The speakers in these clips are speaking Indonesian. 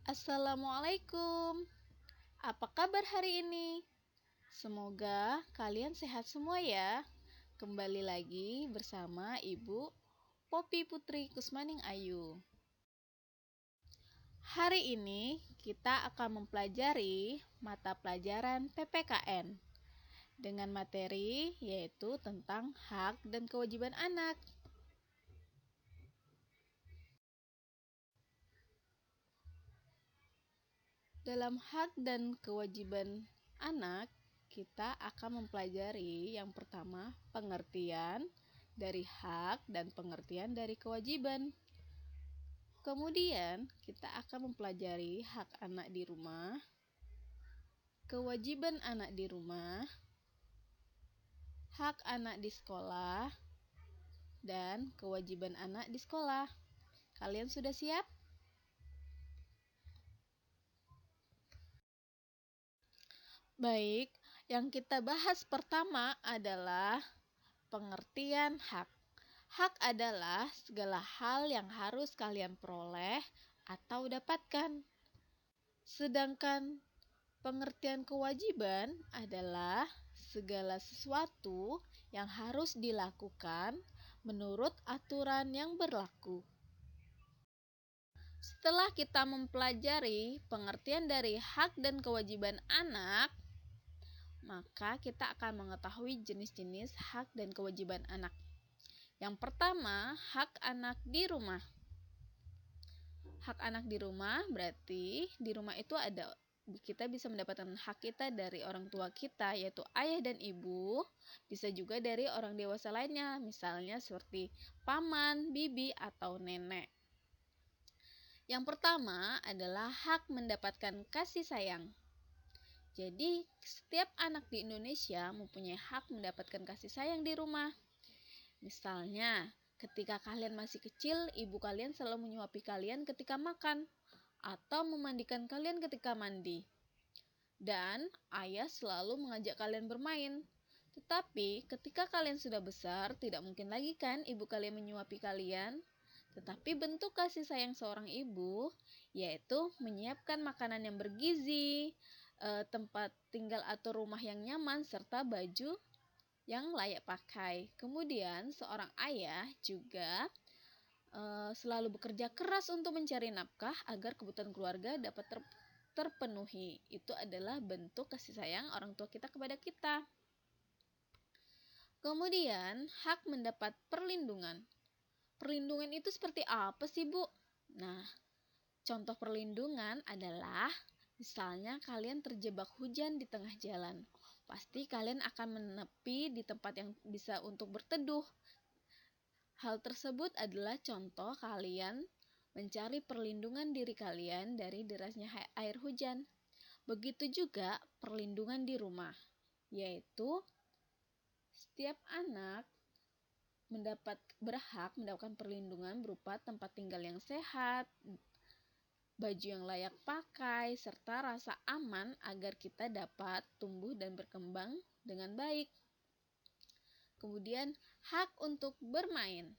Assalamualaikum. Apa kabar hari ini? Semoga kalian sehat semua ya. Kembali lagi bersama Ibu Poppy Putri Kusmaning Ayu. Hari ini kita akan mempelajari mata pelajaran PPKN dengan materi yaitu tentang hak dan kewajiban anak. Dalam hak dan kewajiban anak, kita akan mempelajari yang pertama pengertian dari hak dan pengertian dari kewajiban. Kemudian kita akan mempelajari hak anak di rumah, kewajiban anak di rumah, hak anak di sekolah, dan kewajiban anak di sekolah. Kalian sudah siap? Baik, yang kita bahas pertama adalah pengertian hak. Hak adalah segala hal yang harus kalian peroleh atau dapatkan. Sedangkan pengertian kewajiban adalah segala sesuatu yang harus dilakukan menurut aturan yang berlaku. Setelah kita mempelajari pengertian dari hak dan kewajiban anak, maka kita akan mengetahui jenis-jenis hak dan kewajiban anak. Yang pertama, hak anak di rumah. Hak anak di rumah berarti di rumah itu kita bisa mendapatkan hak kita dari orang tua kita, yaitu ayah dan ibu, bisa juga dari orang dewasa lainnya, misalnya seperti paman, bibi, atau nenek. Yang pertama adalah hak mendapatkan kasih sayang. Jadi, setiap anak di Indonesia mempunyai hak mendapatkan kasih sayang di rumah. Misalnya, ketika kalian masih kecil, ibu kalian selalu menyuapi kalian ketika makan atau memandikan kalian ketika mandi. Dan ayah selalu mengajak kalian bermain. Tetapi ketika kalian sudah besar, tidak mungkin lagi kan ibu kalian menyuapi kalian. Tetapi bentuk kasih sayang seorang ibu yaitu menyiapkan makanan yang bergizi, tempat tinggal atau rumah yang nyaman, serta baju yang layak pakai. Kemudian seorang ayah juga selalu bekerja keras untuk mencari nafkah agar kebutuhan keluarga dapat terpenuhi. Itu adalah bentuk kasih sayang orang tua kita kepada kita. Kemudian hak mendapat perlindungan. Perlindungan itu seperti apa sih, Bu? Nah, contoh perlindungan adalah misalnya kalian terjebak hujan di tengah jalan. Pasti kalian akan menepi di tempat yang bisa untuk berteduh. Hal tersebut adalah contoh kalian mencari perlindungan diri kalian dari derasnya air hujan. Begitu juga perlindungan di rumah, yaitu setiap anak berhak mendapatkan perlindungan berupa tempat tinggal yang sehat, baju yang layak pakai, serta rasa aman agar kita dapat tumbuh dan berkembang dengan baik. Kemudian, hak untuk bermain.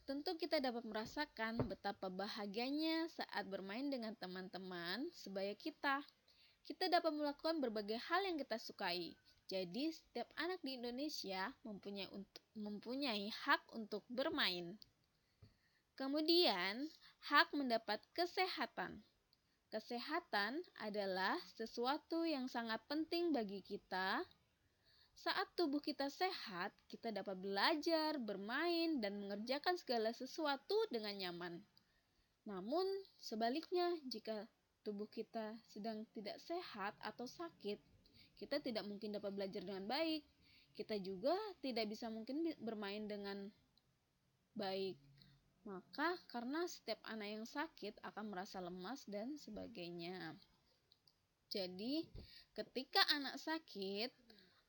Tentu kita dapat merasakan betapa bahagianya saat bermain dengan teman-teman sebaya kita. Kita dapat melakukan berbagai hal yang kita sukai. Jadi, setiap anak di Indonesia mempunyai hak untuk bermain. Kemudian, hak mendapat kesehatan. Kesehatan adalah sesuatu yang sangat penting bagi kita. Saat tubuh kita sehat, kita dapat belajar, bermain, dan mengerjakan segala sesuatu dengan nyaman. Namun, sebaliknya, jika tubuh kita sedang tidak sehat atau sakit, kita tidak mungkin dapat belajar dengan baik. Kita juga tidak bisa mungkin bermain dengan baik. Maka karena setiap anak yang sakit akan merasa lemas dan sebagainya. Jadi, ketika anak sakit,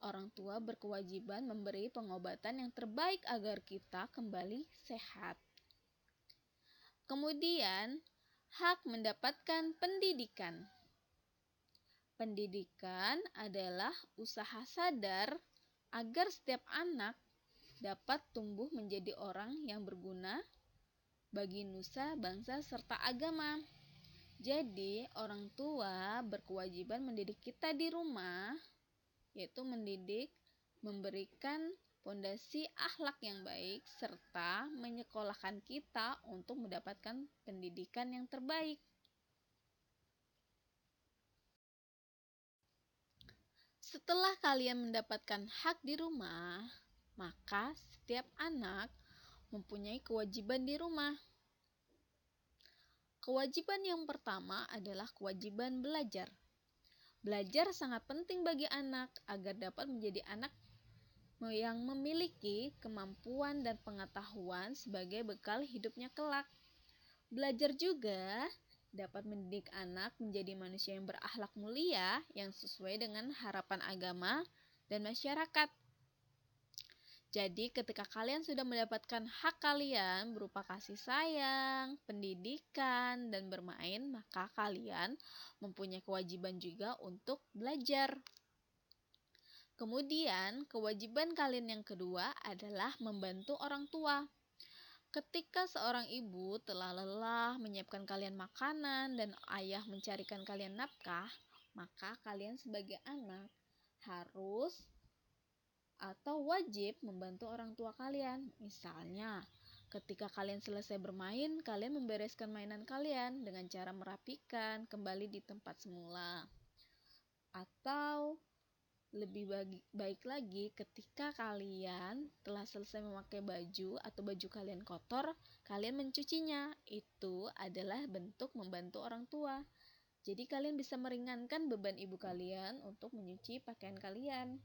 orang tua berkewajiban memberi pengobatan yang terbaik agar kita kembali sehat. Kemudian, hak mendapatkan pendidikan. Pendidikan adalah usaha sadar agar setiap anak dapat tumbuh menjadi orang yang berguna bagi nusa, bangsa, serta agama. Jadi, orang tua berkewajiban mendidik kita di rumah, yaitu mendidik, memberikan fondasi akhlak yang baik, serta menyekolahkan kita untuk mendapatkan pendidikan yang terbaik. Setelah kalian mendapatkan hak di rumah, maka setiap anak mempunyai kewajiban di rumah. Kewajiban yang pertama adalah kewajiban belajar. Belajar sangat penting bagi anak agar dapat menjadi anak yang memiliki kemampuan dan pengetahuan sebagai bekal hidupnya kelak. Belajar juga dapat mendidik anak menjadi manusia yang berakhlak mulia yang sesuai dengan harapan agama dan masyarakat. Jadi ketika kalian sudah mendapatkan hak kalian berupa kasih sayang, pendidikan, dan bermain, maka kalian mempunyai kewajiban juga untuk belajar. Kemudian, kewajiban kalian yang kedua adalah membantu orang tua. Ketika seorang ibu telah lelah menyiapkan kalian makanan dan ayah mencarikan kalian nafkah, maka kalian sebagai anak harus atau wajib membantu orang tua kalian. Misalnya, ketika kalian selesai bermain, kalian membereskan mainan kalian dengan cara merapikan kembali di tempat semula. Atau lebih baik lagi, ketika kalian telah selesai memakai baju atau baju kalian kotor, kalian mencucinya. Itu adalah bentuk membantu orang tua. Jadi kalian bisa meringankan beban ibu kalian untuk menyuci pakaian kalian.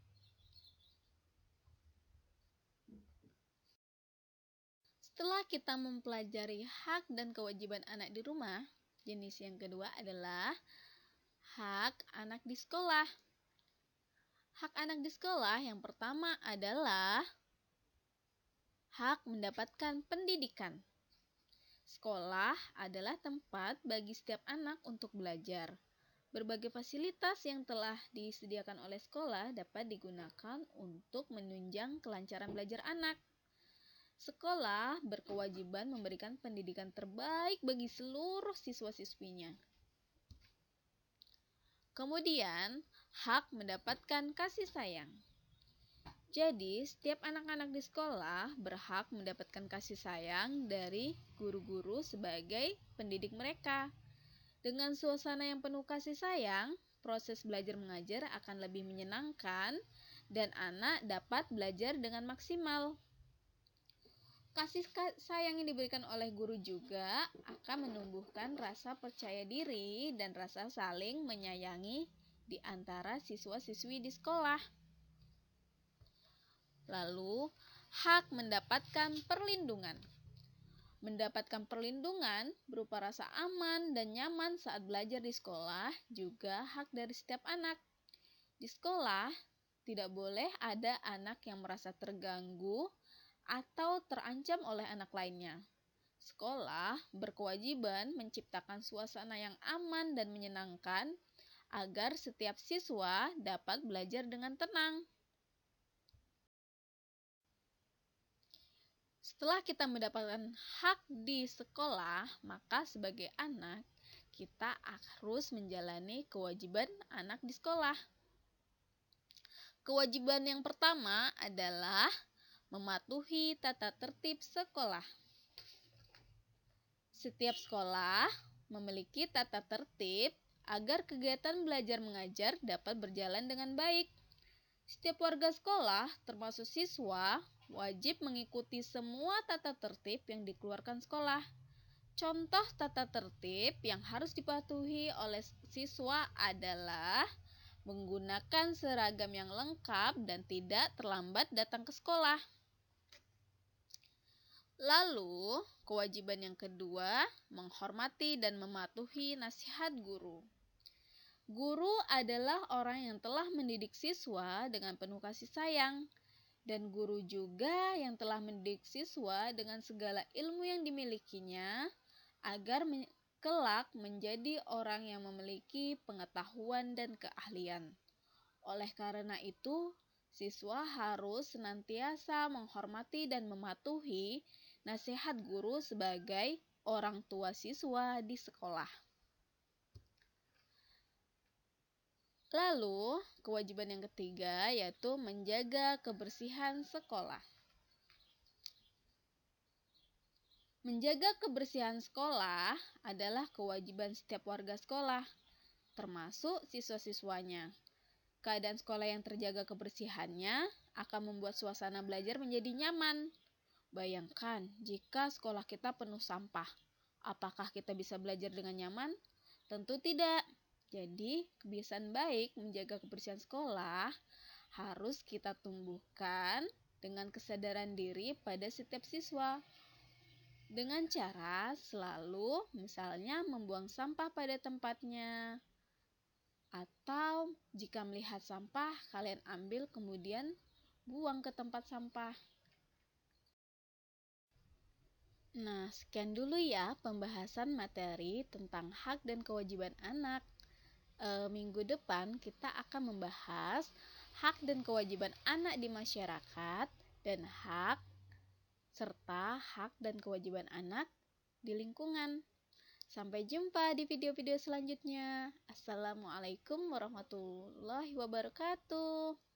Setelah kita mempelajari hak dan kewajiban anak di rumah, jenis yang kedua adalah hak anak di sekolah. Hak anak di sekolah yang pertama adalah hak mendapatkan pendidikan. Sekolah adalah tempat bagi setiap anak untuk belajar. Berbagai fasilitas yang telah disediakan oleh sekolah dapat digunakan untuk menunjang kelancaran belajar anak. Sekolah berkewajiban memberikan pendidikan terbaik bagi seluruh siswa-siswinya. Kemudian, hak mendapatkan kasih sayang. Jadi, setiap anak-anak di sekolah berhak mendapatkan kasih sayang dari guru-guru sebagai pendidik mereka. Dengan suasana yang penuh kasih sayang, proses belajar mengajar akan lebih menyenangkan dan anak dapat belajar dengan maksimal. Kasih sayang yang diberikan oleh guru juga akan menumbuhkan rasa percaya diri dan rasa saling menyayangi di antara siswa-siswi di sekolah. Lalu, hak mendapatkan perlindungan. Mendapatkan perlindungan berupa rasa aman dan nyaman saat belajar di sekolah juga hak dari setiap anak. Di sekolah, tidak boleh ada anak yang merasa terganggu atau terancam oleh anak lainnya. Sekolah berkewajiban menciptakan suasana yang aman dan menyenangkan agar setiap siswa dapat belajar dengan tenang. Setelah kita mendapatkan hak di sekolah, maka sebagai anak, kita harus menjalani kewajiban anak di sekolah. Kewajiban yang pertama adalah mematuhi tata tertib sekolah. Setiap sekolah memiliki tata tertib agar kegiatan belajar mengajar dapat berjalan dengan baik. Setiap warga sekolah, termasuk siswa, wajib mengikuti semua tata tertib yang dikeluarkan sekolah. Contoh tata tertib yang harus dipatuhi oleh siswa adalah menggunakan seragam yang lengkap dan tidak terlambat datang ke sekolah. Lalu, kewajiban yang kedua, menghormati dan mematuhi nasihat guru. Guru adalah orang yang telah mendidik siswa dengan penuh kasih sayang, dan guru juga yang telah mendidik siswa dengan segala ilmu yang dimilikinya agar kelak menjadi orang yang memiliki pengetahuan dan keahlian. Oleh karena itu, siswa harus senantiasa menghormati dan mematuhi nasihat guru sebagai orang tua siswa di sekolah. Lalu, kewajiban yang ketiga yaitu menjaga kebersihan sekolah. Menjaga kebersihan sekolah adalah kewajiban setiap warga sekolah, termasuk siswa-siswanya. Keadaan sekolah yang terjaga kebersihannya akan membuat suasana belajar menjadi nyaman. Bayangkan jika sekolah kita penuh sampah, apakah kita bisa belajar dengan nyaman? Tentu tidak. Jadi, kebiasaan baik menjaga kebersihan sekolah harus kita tumbuhkan dengan kesadaran diri pada setiap siswa. Dengan cara selalu misalnya membuang sampah pada tempatnya. Atau jika melihat sampah, kalian ambil kemudian buang ke tempat sampah. Nah, sekian dulu ya pembahasan materi tentang hak dan kewajiban anak. Minggu depan kita akan membahas hak dan kewajiban anak di masyarakat dan hak serta hak dan kewajiban anak di lingkungan. Sampai jumpa di video-video selanjutnya. Assalamualaikum warahmatullahi wabarakatuh.